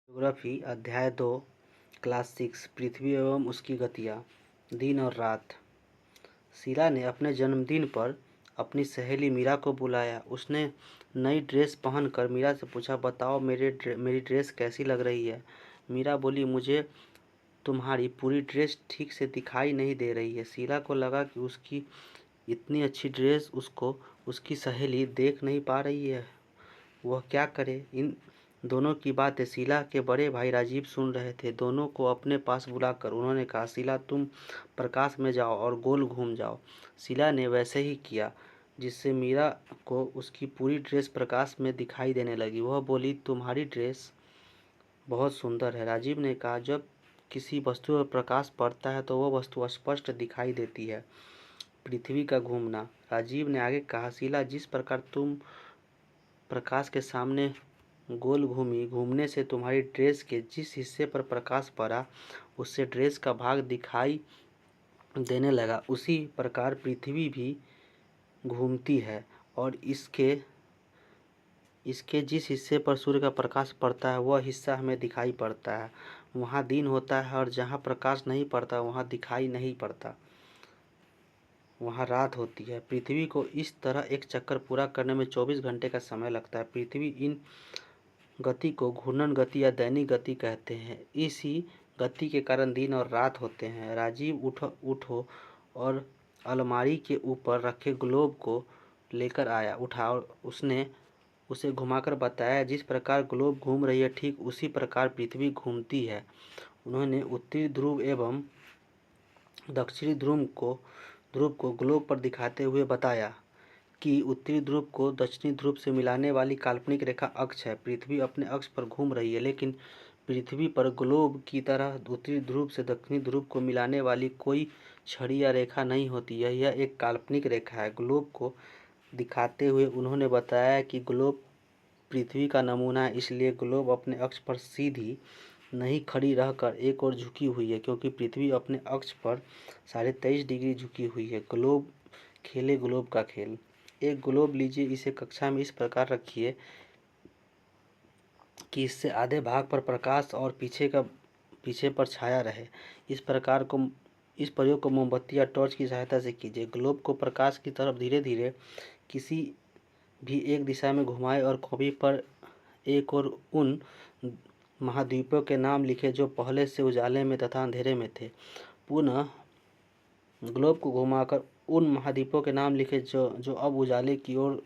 Geography अध्याय 2 class 6 पृथ्वी एवं उसकी गतियाँ। दिन और रात। शीला ने अपने जन्मदिन पर अपनी सहेली मीरा को बुलाया। उसने नई ड्रेस पहनकर मीरा से पूछा, बताओ मेरी ड्रेस कैसी लग रही है। मीरा बोली, मुझे तुम्हारी पूरी ड्रेस ठीक से दिखाई नहीं दे रही है। शीला को लगा कि उसकी इतनी अच्छी ड्रेस उसको उसकी सहेली देख नहीं पा रही है, वह क्या करे। इन दोनों की बातें शीला के बड़े भाई राजीव सुन रहे थे। दोनों को अपने पास बुलाकर उन्होंने कहा, शीला तुम प्रकाश में जाओ और गोल घूम जाओ। शीला ने वैसे ही किया, जिससे मीरा को उसकी पूरी ड्रेस प्रकाश में दिखाई देने लगी। वह बोली, तुम्हारी ड्रेस बहुत सुंदर है। राजीव ने कहा, जब किसी वस्तु पर प्रकाश पड़ता है तो वह वस्तु स्पष्ट दिखाई देती है। पृथ्वी का घूमना। राजीव ने आगे कहा, शीला जिस प्रकार तुम प्रकाश के सामने गोल घूमने से तुम्हारी ड्रेस के जिस हिस्से पर प्रकाश पड़ा उससे ड्रेस का भाग दिखाई देने लगा, उसी प्रकार पृथ्वी भी घूमती है और इसके जिस हिस्से पर सूर्य का प्रकाश पड़ता है वह हिस्सा हमें दिखाई पड़ता है। वहाँ दिन होता है और जहाँ प्रकाश नहीं पड़ता वहाँ दिखाई नहीं पड़ता, वहाँ रात होती है। पृथ्वी को इस तरह एक चक्कर पूरा करने में 24 घंटे का समय लगता है। पृथ्वी इन गति को घूर्णन गति या दैनिक गति कहते हैं। इसी गति के कारण दिन और रात होते हैं। राजीव उठो और अलमारी के ऊपर रखे ग्लोब को लेकर उठा और उसने उसे घुमाकर बताया, जिस प्रकार ग्लोब घूम रही है ठीक उसी प्रकार पृथ्वी घूमती है। उन्होंने उत्तरी ध्रुव एवं दक्षिणी ध्रुव को ग्लोब पर दिखाते हुए बताया कि उत्तरी ध्रुव को दक्षिणी ध्रुव से मिलाने वाली काल्पनिक रेखा अक्ष है। पृथ्वी अपने अक्ष पर घूम रही है, लेकिन पृथ्वी पर ग्लोब की तरह उत्तरी ध्रुव से दक्षिणी ध्रुव को मिलाने वाली कोई छड़ी या रेखा नहीं होती। यह एक काल्पनिक रेखा है। ग्लोब को दिखाते हुए उन्होंने बताया कि ग्लोब पृथ्वी का नमूना है, इसलिए ग्लोब अपने अक्ष पर सीधी नहीं खड़ी रहकर एक ओर झुकी हुई है, क्योंकि पृथ्वी अपने अक्ष पर 23.5 डिग्री झुकी हुई है। ग्लोब का खेल। एक ग्लोब लीजिए, इसे कक्षा में इस प्रकार रखिए कि इससे आधे भाग पर प्रकाश और पीछे पर छाया रहे। इस प्रयोग को मोमबत्ती या टॉर्च की सहायता से कीजिए। ग्लोब को प्रकाश की तरफ धीरे धीरे किसी भी एक दिशा में घुमाएं और कॉपी पर एक और उन महाद्वीपों के नाम लिखे जो पहले से उजाले में तथा अंधेरे में थे। पुनः ग्लोब को घुमाकर उन महाद्वीपों के नाम लिखे जो अब उजाले की ओर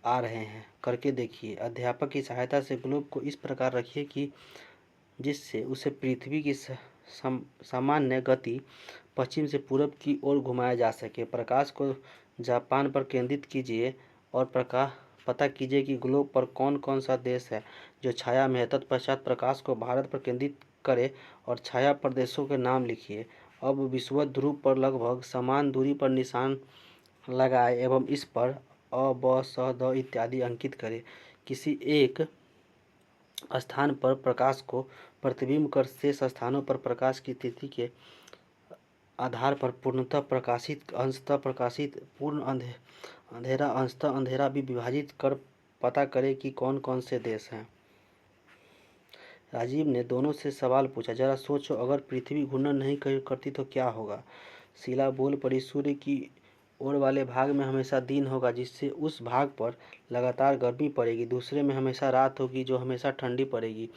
आ रहे हैं, करके देखिए। अध्यापक की सहायता से ग्लोब को इस प्रकार रखिए कि जिससे उसे पृथ्वी की सामान्य गति पश्चिम से पूरब की ओर घुमाया जा सके। प्रकाश को जापान पर केंद्रित कीजिए और पता कीजिए कि ग्लोब पर कौन कौन सा देश है जो छाया में है। तत्पश्चात प्रकाश को भारत पर केंद्रित करें और छाया प्रदेशों के नाम लिखिए। अब विषुवत ध्रुव पर लगभग समान दूरी पर निशान लगाएं एवं इस पर अ, ब, स, द इत्यादि अंकित करें। किसी एक स्थान पर प्रकाश को प्रतिबिंब कर शेष स्थानों पर प्रकाश की स्थिति के आधार पर पूर्णतः प्रकाशित, अंशतः प्रकाशित, पूर्ण अंधेरा, अंशतः अंधेरा भी विभाजित कर पता करें कि कौन कौन से देश हैं। राजीव ने दोनों से सवाल पूछा, जरा सोचो, अगर पृथ्वी घूर्णन नहीं करती तो क्या होगा। शीला बोल पड़ी, सूर्य की ओर वाले भाग में हमेशा दिन होगा, जिससे उस भाग पर लगातार गर्मी पड़ेगी। दूसरे में हमेशा रात होगी, जो हमेशा ठंडी पड़ेगी।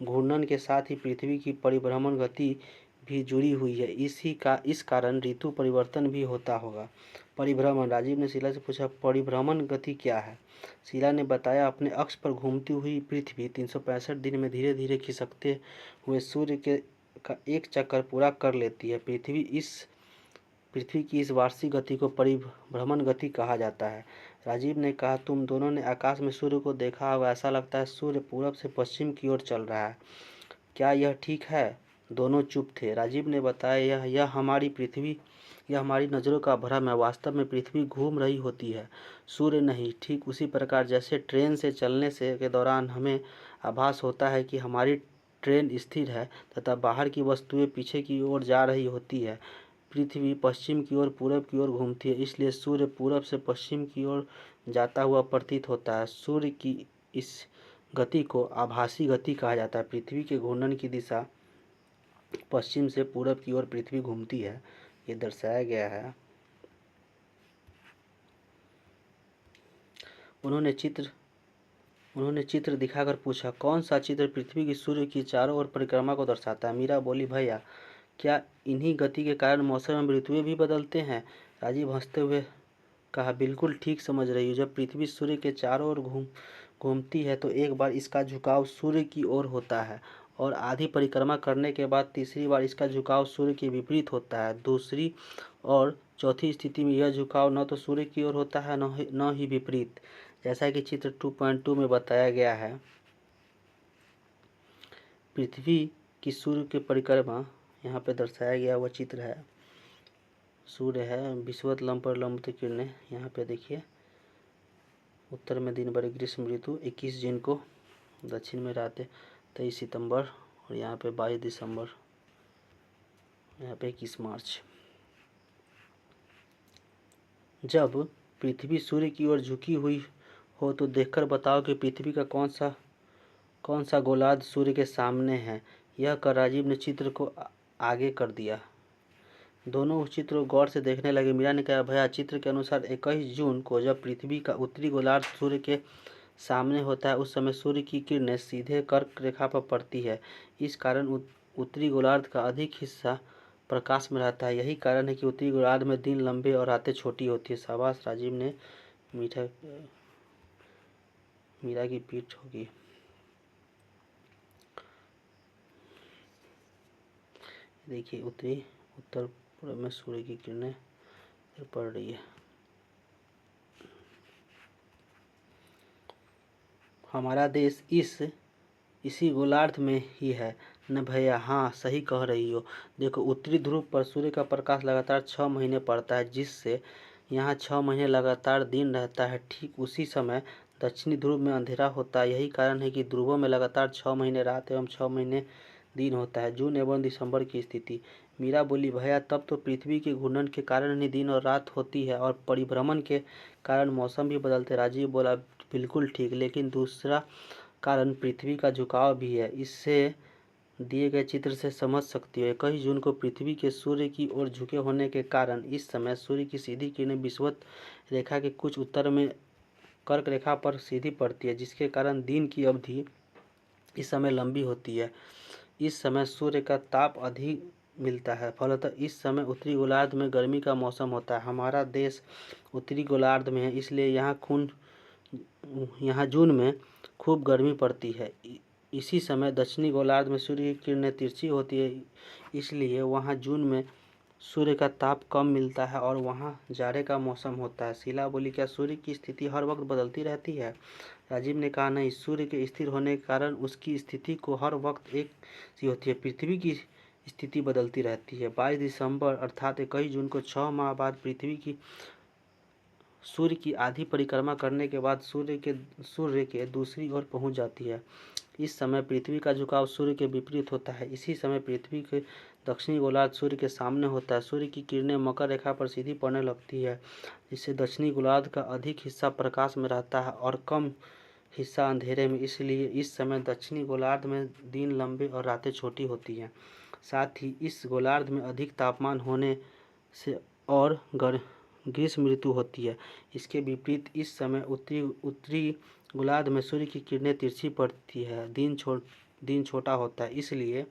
घूर्णन के साथ ही पृथ्वी की परिभ्रमण गति भी जुड़ी हुई है। इस कारण ऋतु परिवर्तन भी होता होगा। परिभ्रमण। राजीव ने शीला से पूछा, परिभ्रमण गति क्या है। शीला ने बताया, अपने अक्ष पर घूमती हुई पृथ्वी 365 दिन में धीरे धीरे खिसकते हुए सूर्य का एक चक्कर पूरा कर लेती है। पृथ्वी की इस वार्षिक गति को परिभ्रमण गति कहा जाता है। राजीव ने कहा, तुम दोनों ने आकाश में सूर्य को देखा होगा, ऐसा लगता है सूर्य पूरब से पश्चिम की ओर चल रहा है, क्या यह ठीक है। दोनों चुप थे। राजीव ने बताया, यह हमारी नज़रों का भ्रम है। वास्तव में पृथ्वी घूम रही होती है, सूर्य नहीं। ठीक उसी प्रकार जैसे ट्रेन से चलने के दौरान हमें आभास होता है कि हमारी ट्रेन स्थिर है तथा बाहर की वस्तुएं पीछे की ओर जा रही होती है, पृथ्वी पश्चिम की ओर पूरब की ओर घूमती है, इसलिए सूर्य पूरब से पश्चिम की ओर जाता हुआ प्रतीत होता है। सूर्य की इस गति को आभासी गति कहा जाता है। पृथ्वी के घूर्णन की दिशा पश्चिम से पूरब की ओर पृथ्वी घूमती है, ये दर्शाया गया है। उन्होंने चित्र दिखाकर पूछा, कौन सा चित्र पृथ्वी की सूर्य की चारों ओर परिक्रमा को दर्शाता है? मीरा बोली, भैया क्या इन्हीं गति के कारण मौसम एवं ऋतुएं भी बदलते हैं? राजीव हंसते हुए कहा, बिल्कुल ठीक समझ रही हो। जब पृथ्वी सूर्य के चारों ओर घूमती है तो एक बार इसका झुकाव सूर्य की ओर होता है और आधी परिक्रमा करने के बाद तीसरी बार इसका झुकाव सूर्य के विपरीत होता है। दूसरी और चौथी स्थिति में यह झुकाव न तो सूर्य की ओर होता है न ही विपरीत, जैसा कि चित्र 2.2 में बताया गया है। पृथ्वी की सूर्य की परिक्रमा यहाँ पे दर्शाया गया हुआ चित्र है। सूर्य है, विषुवत लंब पर लंब किरणें, यहाँ पे देखिए। उत्तर में दिन भर ग्रीष्म ऋतु, 21 जून को, दक्षिण में रात 23 सितंबर और यहाँ पे 22 दिसंबर, यहाँ पे 21 मार्च। जब पृथ्वी सूर्य की ओर झुकी हुई हो तो देखकर बताओ कि पृथ्वी का कौन सा गोलार्ध सूर्य के सामने है। यह कर राजीव ने चित्र को आगे कर दिया। दोनों उस चित्र को गौर से देखने लगे। मीरा ने कहा, भैया चित्र के अनुसार 21 जून को जब पृथ्वी का उत्तरी गोलार्ध सूर्य के सामने होता है उस समय सूर्य की किरणें सीधे कर्क रेखा पर पड़ती है। इस कारण उत्तरी गोलार्ध का अधिक हिस्सा प्रकाश में रहता है। यही कारण है कि उत्तरी गोलार्ध में दिन लंबे और रातें छोटी होती है। शाबाश, राजीव ने मीरा की पीठ ठोकी। देखिए, उत्तर पूर्व में सूर्य की किरणें पड़ रही है। हमारा देश इसी गोलार्ध में ही है न भैया? हाँ, सही कह रही हो। देखो, उत्तरी ध्रुव पर सूर्य का प्रकाश लगातार 6 महीने पड़ता है, जिससे यहाँ 6 महीने लगातार दिन रहता है। ठीक उसी समय दक्षिणी ध्रुव में अंधेरा होता है। यही कारण है कि ध्रुवों में लगातार 6 महीने रात एवं 6 महीने दिन होता है। जून एवं दिसंबर की स्थिति। मीरा बोली, भैया तब तो पृथ्वी के घूर्णन के कारण ही दिन और रात होती है और परिभ्रमण के कारण मौसम भी बदलते। राजीव बोला, बिल्कुल ठीक, लेकिन दूसरा कारण पृथ्वी का झुकाव भी है। इससे दिए गए चित्र से समझ सकती हो। 21 जून को पृथ्वी के सूर्य की ओर झुके होने के कारण इस समय सूर्य की सीधी किरणें विषुवत रेखा के कुछ उत्तर में कर्क रेखा पर सीधी पड़ती है, जिसके कारण दिन की अवधि इस समय लंबी होती है। इस समय सूर्य का ताप अधिक मिलता है। फलतः इस समय उत्तरी गोलार्ध में गर्मी का मौसम होता है। हमारा देश उत्तरी गोलार्ध में है, इसलिए यहाँ जून में खूब गर्मी पड़ती है। इसी समय दक्षिणी गोलार्ध में सूर्य की किरणें तिरछी होती है, इसलिए वहाँ जून में सूर्य का ताप कम मिलता है और वहाँ जाड़े का मौसम होता है। शीला बोली, क्या सूर्य की स्थिति हर वक्त बदलती रहती है? राजीव ने कहा, नहीं, सूर्य के स्थिर होने के कारण उसकी स्थिति को हर वक्त एक सी होती है। पृथ्वी की स्थिति बदलती रहती है। 22 दिसंबर अर्थात 21 जून को 6 माह बाद पृथ्वी की सूर्य की आधी परिक्रमा करने के बाद सूर्य के दूसरी ओर पहुंच जाती है। इस समय पृथ्वी का झुकाव सूर्य के विपरीत होता है। इसी समय पृथ्वी के दक्षिणी गोलार्ध सूर्य के सामने होता है। सूर्य की किरणें मकर रेखा पर सीधी पड़ने लगती है, जिससे दक्षिणी गोलार्ध का अधिक हिस्सा प्रकाश में रहता है और कम हिस्सा अंधेरे में। इसलिए इस समय दक्षिणी गोलार्ध में दिन लंबे और रातें छोटी होती हैं। साथ ही इस गोलार्ध में अधिक तापमान होने से और ग्रीष्म ऋतु होती है। इसके विपरीत इस समय उत्तरी गोलार्ध में सूर्य की किरणें तिरछी पड़ती है, दिन छोटा होता है, इसलिए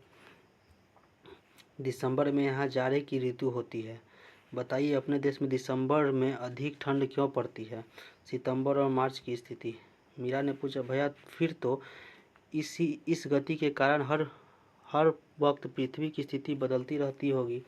दिसंबर में यहाँ जाड़े की ऋतु होती है। बताइए, अपने देश में दिसंबर में अधिक ठंड क्यों पड़ती है? सितंबर और मार्च की स्थिति। मीरा ने पूछा, भैया फिर तो इस गति के कारण हर वक्त पृथ्वी की स्थिति बदलती रहती होगी।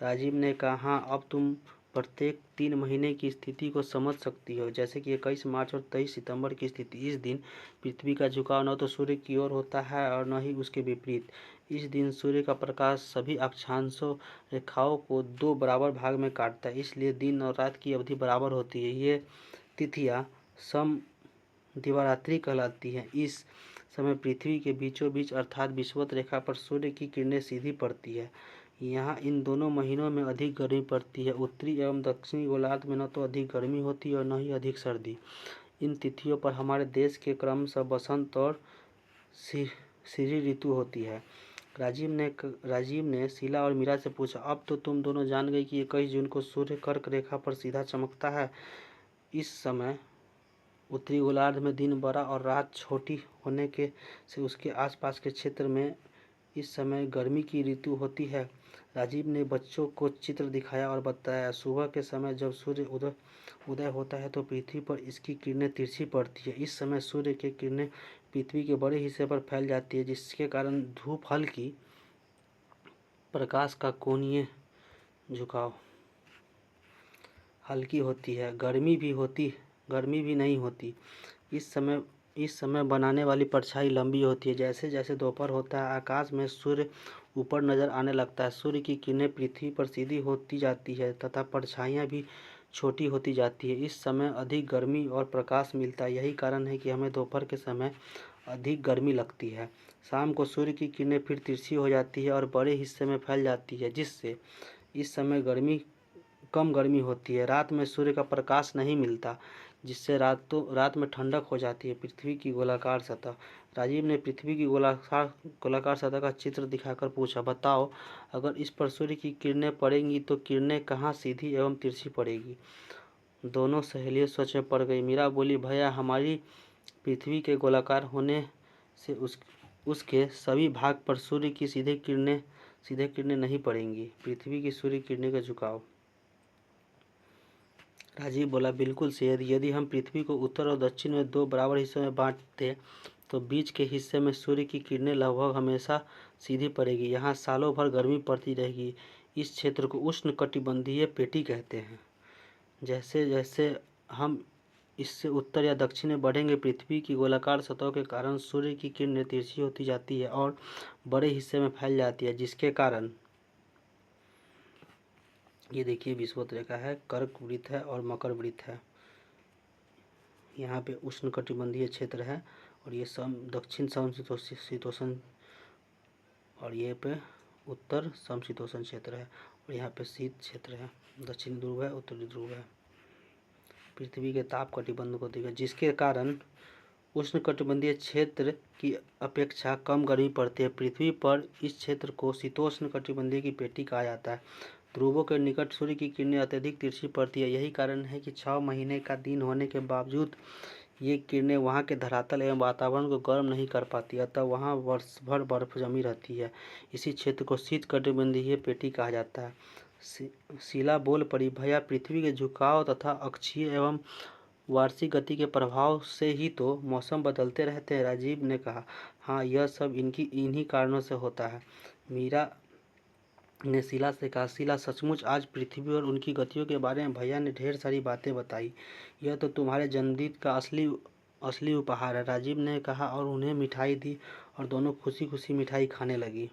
राजीव ने कहा, हाँ, अब तुम प्रत्येक 3 महीने की स्थिति को समझ सकती हो, जैसे कि 21 मार्च और 23 सितंबर की स्थिति। इस दिन पृथ्वी का झुकाव न तो सूर्य की ओर होता है और न ही उसके विपरीत। इस दिन सूर्य का प्रकाश सभी अक्षांशों रेखाओं को 2 बराबर भाग में काटता है, इसलिए दिन और रात की अवधि बराबर होती है। ये तिथियाँ समदिवारात्रि कहलाती हैं। इस समय पृथ्वी के बीचों बीच अर्थात विषुवत रेखा पर सूर्य की किरणें सीधी पड़ती है। यहाँ इन दोनों महीनों में अधिक गर्मी पड़ती है। उत्तरी एवं दक्षिणी गोलार्ध में न तो अधिक गर्मी होती है और न ही अधिक सर्दी। इन तिथियों पर हमारे देश के क्रमशः बसंत और शिशिर ऋतु होती है। राजीव ने शीला और मीरा से पूछा, अब तो तुम दोनों जान गई कि 21 जून को सूर्य कर्क रेखा पर सीधा चमकता है। इस समय उत्तरी गोलार्ध में दिन बड़ा और रात छोटी होने के से उसके आसपास के क्षेत्र में इस समय गर्मी की ऋतु होती है। राजीव ने बच्चों को चित्र दिखाया और बताया, सुबह के समय जब सूर्य उदय होता है तो पृथ्वी पर इसकी किरणें तिरछी पड़ती है। इस समय सूर्य की किरणें पृथ्वी के बड़े हिस्से पर फैल जाती है, जिसके कारण धूप हल्की प्रकाश का कोणीय झुकाव हल्की होती है, गर्मी भी नहीं होती। इस समय बनाने वाली परछाई लंबी होती है। जैसे जैसे दोपहर होता है, आकाश में सूर्य ऊपर नजर आने लगता है। सूर्य की किरणें पृथ्वी पर सीधी होती जाती है तथा परछाइयाँ भी छोटी होती जाती है। इस समय अधिक गर्मी और प्रकाश मिलता है। यही कारण है कि हमें दोपहर के समय अधिक गर्मी लगती है। शाम को सूर्य की किरणें फिर तिरछी हो जाती है और बड़े हिस्से में फैल जाती है, जिससे इस समय कम गर्मी होती है। रात में सूर्य का प्रकाश नहीं मिलता, जिससे रात में ठंडक हो जाती है। पृथ्वी की गोलाकार सतह। राजीव ने पृथ्वी की गोलाकार सतह का चित्र दिखाकर पूछा, बताओ, अगर इस पर सूर्य की किरणें पड़ेंगी तो किरणें कहाँ सीधी एवं तिरछी पड़ेगी। दोनों सहेलियां सोच में पड़ गई। मीरा बोली, भैया, हमारी पृथ्वी के गोलाकार होने से उसके सभी भाग पर सूर्य की सीधे किरणें नहीं पड़ेंगी। पृथ्वी की सूर्य किरणें का झुकाव। राजीव बोला, बिल्कुल सही। यदि हम पृथ्वी को उत्तर और दक्षिण में 2 बराबर हिस्सों में बांट दें तो बीच के हिस्से में सूर्य की किरणें लगभग हमेशा सीधी पड़ेगी। यहाँ सालों भर गर्मी पड़ती रहेगी। इस क्षेत्र को उष्णकटिबंधीय पेटी कहते हैं। जैसे जैसे हम इससे उत्तर या दक्षिण में बढ़ेंगे, पृथ्वी की गोलाकार सतह के कारण सूर्य की किरणें तिरछी होती जाती है और बड़े हिस्से में फैल जाती है, जिसके कारण ये देखिए विषुवत रेखा है, कर्क वृत्त है और मकर वृत्त है। यहाँ पे उष्णकटिबंधीय क्षेत्र है और ये दक्षिण समशीतोष्ण और ये पे उत्तर समशीतोष्ण क्षेत्र है और यहाँ पे शीत क्षेत्र है। दक्षिणी ध्रुव है, उत्तरी ध्रुव है। पृथ्वी के ताप कटिबंध को देखिए, जिसके कारण उष्णकटिबंधीय क्षेत्र की अपेक्षा कम गर्मी पड़ती है। पृथ्वी पर इस क्षेत्र को शीतोष्ण कटिबंधीय की पेटी कहा जाता है। ध्रुवों के निकट सूर्य की किरणें अत्यधिक तिरछी पड़ती है। यही कारण है कि 6 महीने का दिन होने के बावजूद ये किरणें वहाँ के धरातल एवं वातावरण को गर्म नहीं कर पाती, अतः वहाँ वर्ष भर बर्फ जमी रहती है। इसी क्षेत्र को शीत कटिबंधीय पेटी कहा जाता है। शीला बोल पड़ी, भैया, पृथ्वी के झुकाव तथा अक्षीय एवं वार्षिक गति के प्रभाव से ही तो मौसम बदलते रहते हैं। राजीव ने कहा, हाँ, यह सब इन्हीं कारणों से होता है। मीरा ने शीला से कहा, शीला, सचमुच आज पृथ्वी और उनकी गतियों के बारे में भैया ने ढेर सारी बातें बताई। यह तो तुम्हारे जन्मदिन का असली उपहार है। राजीव ने कहा और उन्हें मिठाई दी और दोनों खुशी खुशी मिठाई खाने लगी।